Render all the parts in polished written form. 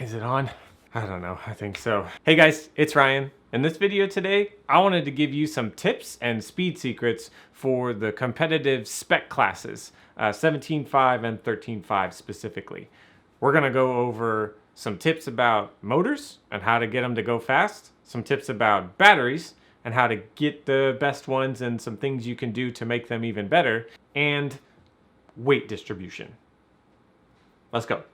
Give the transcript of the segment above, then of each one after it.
Is it on? I don't know, I think so. Hey guys, it's Ryan. In this video today, I wanted to give you some tips and speed secrets for the competitive spec classes, 17.5 and 13.5 specifically. We're gonna go over some tips about motors and how to get them to go fast, some tips about batteries and how to get the best ones and some things you can do to make them even better, and weight distribution. Let's go.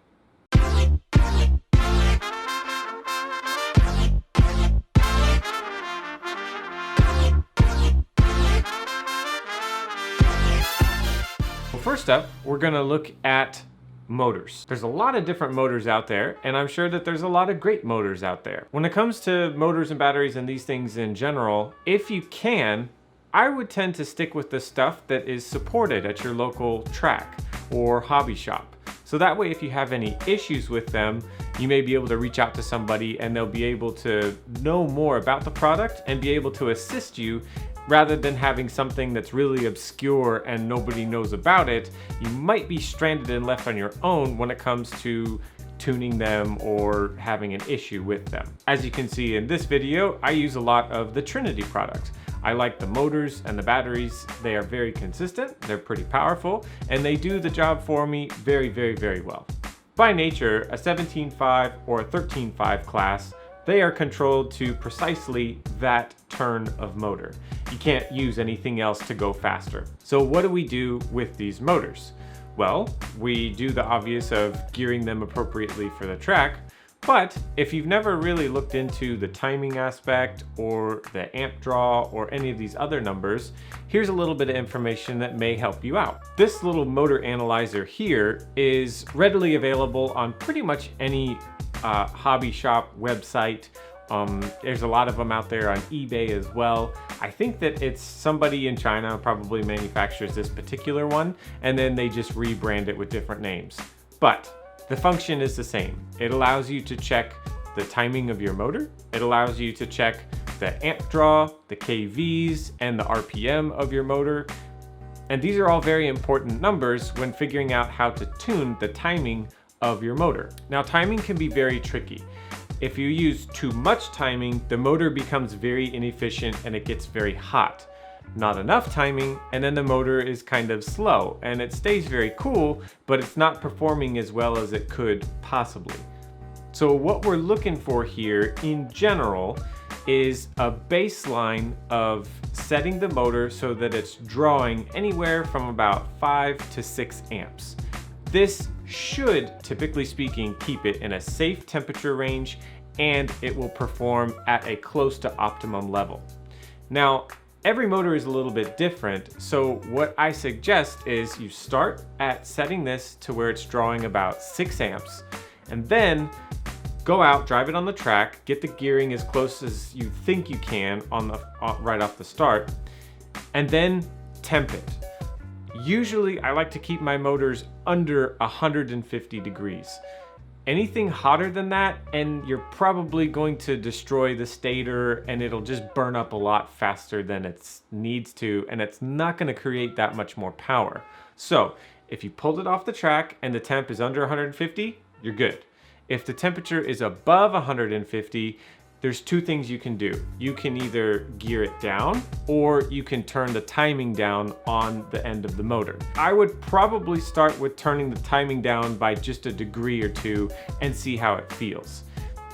First up, we're gonna look at motors. There's a lot of different motors out there, and I'm sure that there's a lot of great motors out there. When it comes to motors and batteries and these things in general, if you can, I would tend to stick with the stuff that is supported at your local track or hobby shop. So that way, if you have any issues with them, you may be able to reach out to somebody and they'll be able to know more about the product and be able to assist you, rather than having something that's really obscure and nobody knows about it. You might be stranded and left on your own when it comes to tuning them or having an issue with them. As you can see in this video, I use a lot of the Trinity product. I like the motors and the batteries. They are very consistent, they're pretty powerful, and they do the job for me very, very, very well. By nature, a 17.5 or a 13.5 class, they are controlled to precisely that turn of motor. You can't use anything else to go faster. So what do we do with these motors? Well, we do the obvious of gearing them appropriately for the track, but if you've never really looked into the timing aspect or the amp draw or any of these other numbers, here's a little bit of information that may help you out. This little motor analyzer here is readily available on pretty much any hobby shop website. There's a lot of them out there on eBay as well. I think that it's somebody in China probably manufactures this particular one, and then they just rebrand it with different names. But the function is the same. It allows you to check the timing of your motor. It allows you to check the amp draw, the kVs, and the RPM of your motor. And these are all very important numbers when figuring out how to tune the timing of your motor. Now, timing can be very tricky. If you use too much timing, the motor becomes very inefficient and it gets very hot. Not enough timing, and then the motor is kind of slow and it stays very cool, but it's not performing as well as it could possibly. So what we're looking for here in general is a baseline of setting the motor so that it's drawing anywhere from about 5 to 6 amps. This should, typically speaking, keep it in a safe temperature range, and it will perform at a close to optimum level. Now, every motor is a little bit different, so what I suggest is you start at setting this to where it's drawing about 6 amps, and then go out, drive it on the track, get the gearing as close as you think you can right off the start, and then temp it. Usually I like to keep my motors under 150 degrees. Anything hotter than that and you're probably going to destroy the stator and it'll just burn up a lot faster than it needs to, and it's not going to create that much more power. So if you pulled it off the track and the temp is under 150, you're good. If the temperature is above 150, there's two things you can do. You can either gear it down or you can turn the timing down on the end of the motor. I would probably start with turning the timing down by just a degree or two and see how it feels.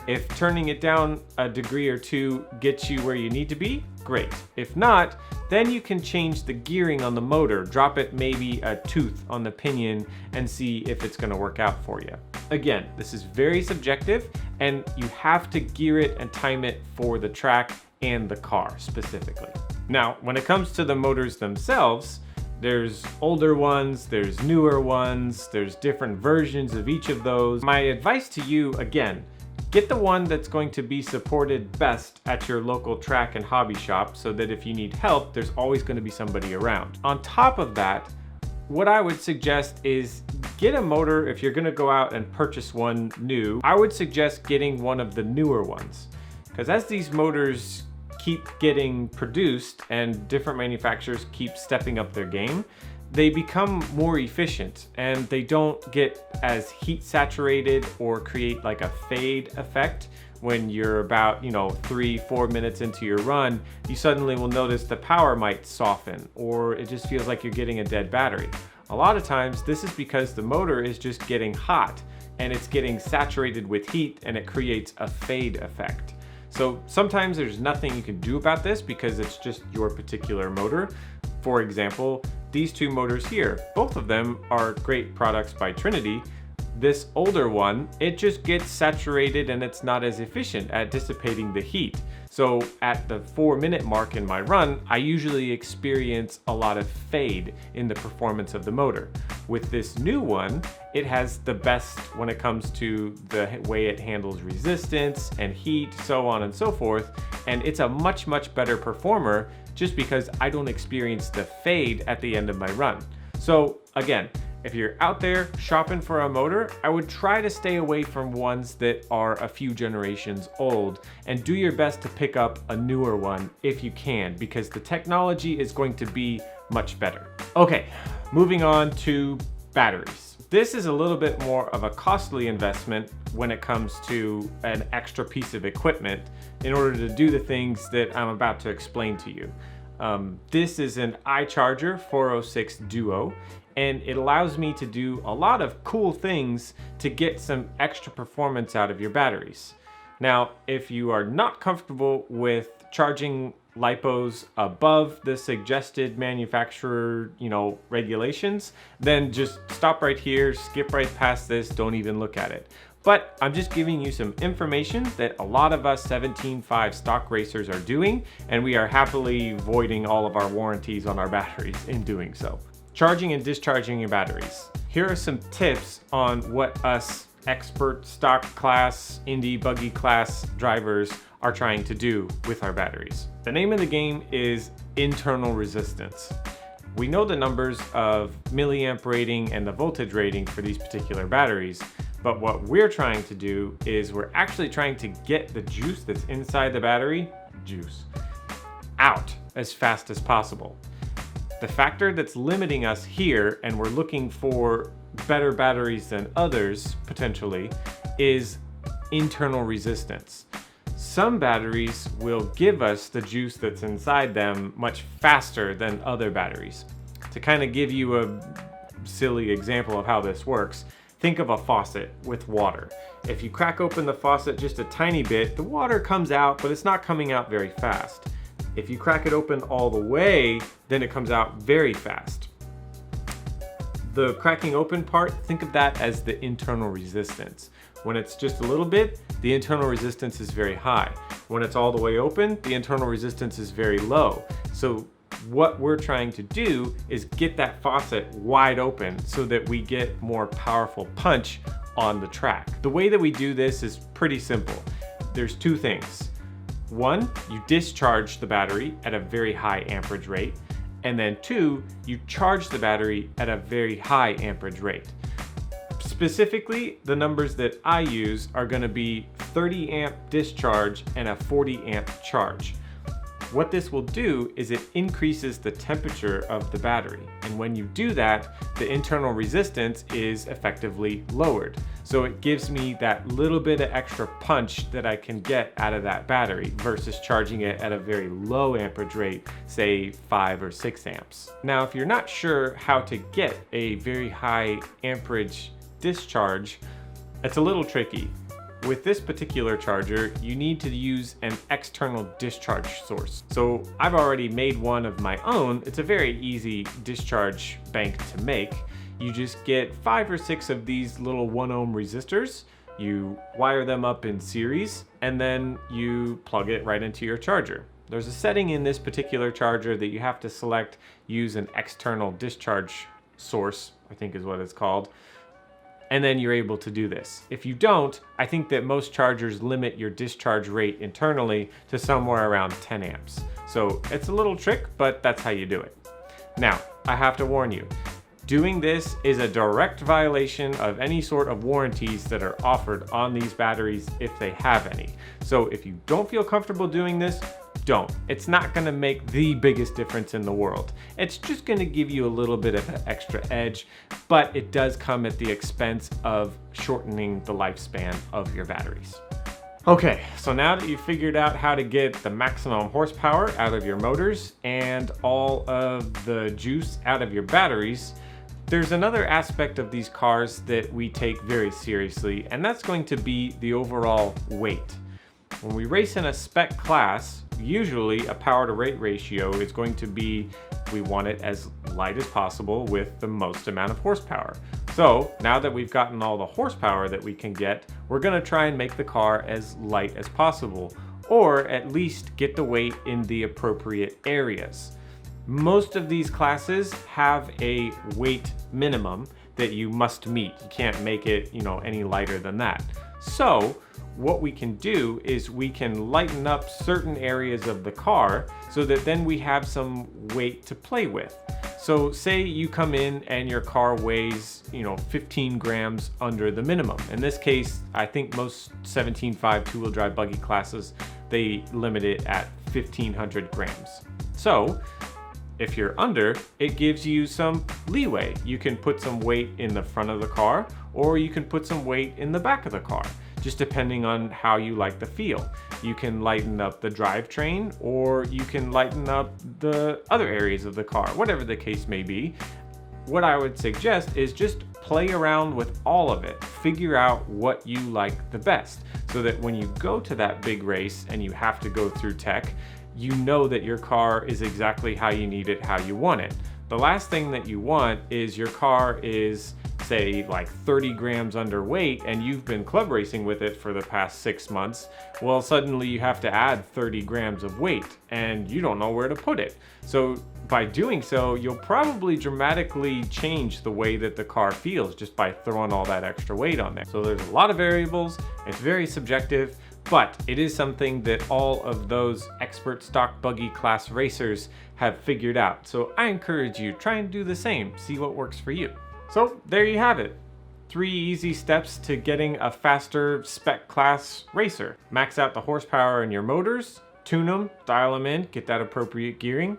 If turning it down a degree or two gets you where you need to be, great. If not, then you can change the gearing on the motor, drop it maybe a tooth on the pinion and see if it's gonna work out for you. Again, this is very subjective and you have to gear it and time it for the track and the car specifically. Now, when it comes to the motors themselves, there's older ones, there's newer ones, there's different versions of each of those. My advice to you, again, get the one that's going to be supported best at your local track and hobby shop so that if you need help, there's always going to be somebody around. On top of that, what I would suggest is get a motor. If you're going to go out and purchase one new, I would suggest getting one of the newer ones, because as these motors keep getting produced and different manufacturers keep stepping up their game, they become more efficient and they don't get as heat saturated or create like a fade effect. When you're about 3-4 minutes into your run, you suddenly will notice the power might soften, or it just feels like you're getting a dead battery. A lot of times this is because the motor is just getting hot and it's getting saturated with heat, and it creates a fade effect. So sometimes there's nothing you can do about this because it's just your particular motor. For example, these two motors here, both of them are great products by Trinity. This older one, it just gets saturated and it's not as efficient at dissipating the heat. So at the 4-minute mark in my run, I usually experience a lot of fade in the performance of the motor. With this new one, it has the best when it comes to the way it handles resistance and heat, so on and so forth. And it's a much, much better performer just because I don't experience the fade at the end of my run. So again, if you're out there shopping for a motor, I would try to stay away from ones that are a few generations old, and do your best to pick up a newer one if you can, because the technology is going to be much better. Okay, moving on to batteries. This is a little bit more of a costly investment when it comes to an extra piece of equipment in order to do the things that I'm about to explain to you. This is an iCharger 406 Duo, and it allows me to do a lot of cool things to get some extra performance out of your batteries. Now, if you are not comfortable with charging LiPos above the suggested manufacturer, regulations, then just stop right here, skip right past this, don't even look at it. But I'm just giving you some information that a lot of us 17.5 stock racers are doing, and we are happily voiding all of our warranties on our batteries in doing so. Charging and discharging your batteries. Here are some tips on what us expert stock class, Indy buggy class drivers are trying to do with our batteries. The name of the game is internal resistance. We know the numbers of milliamp rating and the voltage rating for these particular batteries, but what we're trying to do is we're actually trying to get the juice that's inside the battery, out as fast as possible. The factor that's limiting us here, and we're looking for better batteries than others potentially, is internal resistance. Some batteries will give us the juice that's inside them much faster than other batteries. To kind of give you a silly example of how this works, think of a faucet with water. If you crack open the faucet just a tiny bit, the water comes out, but it's not coming out very fast. If you crack it open all the way, then it comes out very fast. The cracking open part, think of that as the internal resistance. When it's just a little bit, the internal resistance is very high. When it's all the way open, the internal resistance is very low. So what we're trying to do is get that faucet wide open so that we get more powerful punch on the track. The way that we do this is pretty simple. There's two things. One, you discharge the battery at a very high amperage rate, and then two, you charge the battery at a very high amperage rate. Specifically, the numbers that I use are going to be 30 amp discharge and a 40 amp charge. What this will do is it increases the temperature of the battery, and when you do that, the internal resistance is effectively lowered. So it gives me that little bit of extra punch that I can get out of that battery versus charging it at a very low amperage rate, say 5 or 6 amps. Now, if you're not sure how to get a very high amperage discharge, it's a little tricky. With this particular charger, you need to use an external discharge source. So I've already made one of my own. It's a very easy discharge bank to make. You just get 5 or 6 of these little 1 ohm resistors, you wire them up in series, and then you plug it right into your charger. There's a setting in this particular charger that you have to select, use an external discharge source, I think is what it's called, and then you're able to do this. If you don't, I think that most chargers limit your discharge rate internally to somewhere around 10 amps. So it's a little trick, but that's how you do it. Now, I have to warn you, doing this is a direct violation of any sort of warranties that are offered on these batteries if they have any. So if you don't feel comfortable doing this, don't. It's not gonna make the biggest difference in the world. It's just gonna give you a little bit of an extra edge, but it does come at the expense of shortening the lifespan of your batteries. Okay, so now that you've figured out how to get the maximum horsepower out of your motors and all of the juice out of your batteries, there's another aspect of these cars that we take very seriously, and that's going to be the overall weight. When we race in a spec class, usually a power to weight ratio is going to be, we want it as light as possible with the most amount of horsepower. So now that we've gotten all the horsepower that we can get, we're gonna try and make the car as light as possible, or at least get the weight in the appropriate areas. Most of these classes have a weight minimum that you must meet. You can't make it, any lighter than that. So what we can do is we can lighten up certain areas of the car so that then we have some weight to play with. So say you come in and your car weighs, 15 grams under the minimum. In this case, I think most 17.5 two-wheel drive buggy classes, they limit it at 1,500 grams. So if you're under, it gives you some leeway. You can put some weight in the front of the car, or you can put some weight in the back of the car, just depending on how you like the feel. You can lighten up the drivetrain, or you can lighten up the other areas of the car, whatever the case may be. What I would suggest is just play around with all of it. Figure out what you like the best, so that when you go to that big race and you have to go through tech, you know that your car is exactly how you need it, how you want it. The last thing that you want is your car is, say, like 30 grams underweight and you've been club racing with it for the past 6 months. Well, suddenly you have to add 30 grams of weight and you don't know where to put it. So by doing so, you'll probably dramatically change the way that the car feels just by throwing all that extra weight on there. So there's a lot of variables. It's very subjective, but it is something that all of those expert stock buggy class racers have figured out. So I encourage you, try and do the same, see what works for you. So there you have it. 3 easy steps to getting a faster spec class racer. Max out the horsepower in your motors, tune them, dial them in, get that appropriate gearing.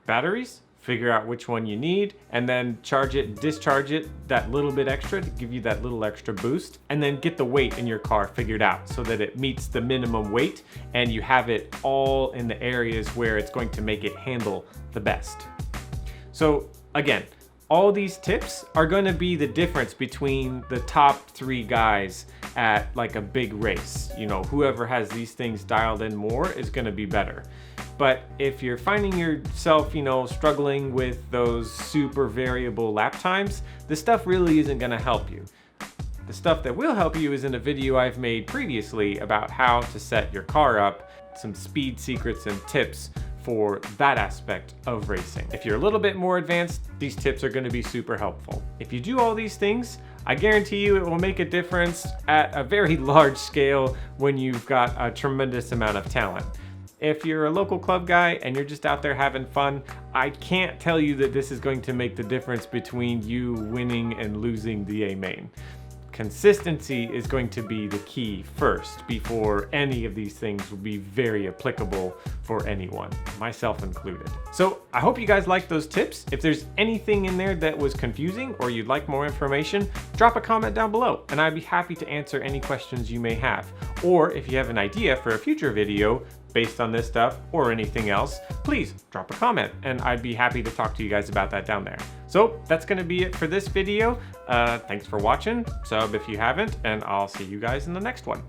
Batteries, figure out which one you need, and then charge it, discharge it that little bit extra to give you that little extra boost, and then get the weight in your car figured out so that it meets the minimum weight and you have it all in the areas where it's going to make it handle the best. So again, all these tips are going to be the difference between the top 3 guys at like a big race. Whoever has these things dialed in more is going to be better. But if you're finding yourself, struggling with those super variable lap times, this stuff really isn't going to help you. The stuff that will help you is in a video I've made previously about how to set your car up, some speed secrets and tips for that aspect of racing. If you're a little bit more advanced, these tips are going to be super helpful. If you do all these things, I guarantee you it will make a difference at a very large scale when you've got a tremendous amount of talent. If you're a local club guy and you're just out there having fun, I can't tell you that this is going to make the difference between you winning and losing the A-Main. Consistency is going to be the key first before any of these things will be very applicable for anyone, myself included. So I hope you guys liked those tips. If there's anything in there that was confusing or you'd like more information, drop a comment down below and I'd be happy to answer any questions you may have. Or if you have an idea for a future video based on this stuff or anything else, please drop a comment and I'd be happy to talk to you guys about that down there. So that's gonna be it for this video. Thanks for watching, sub if you haven't, and I'll see you guys in the next one.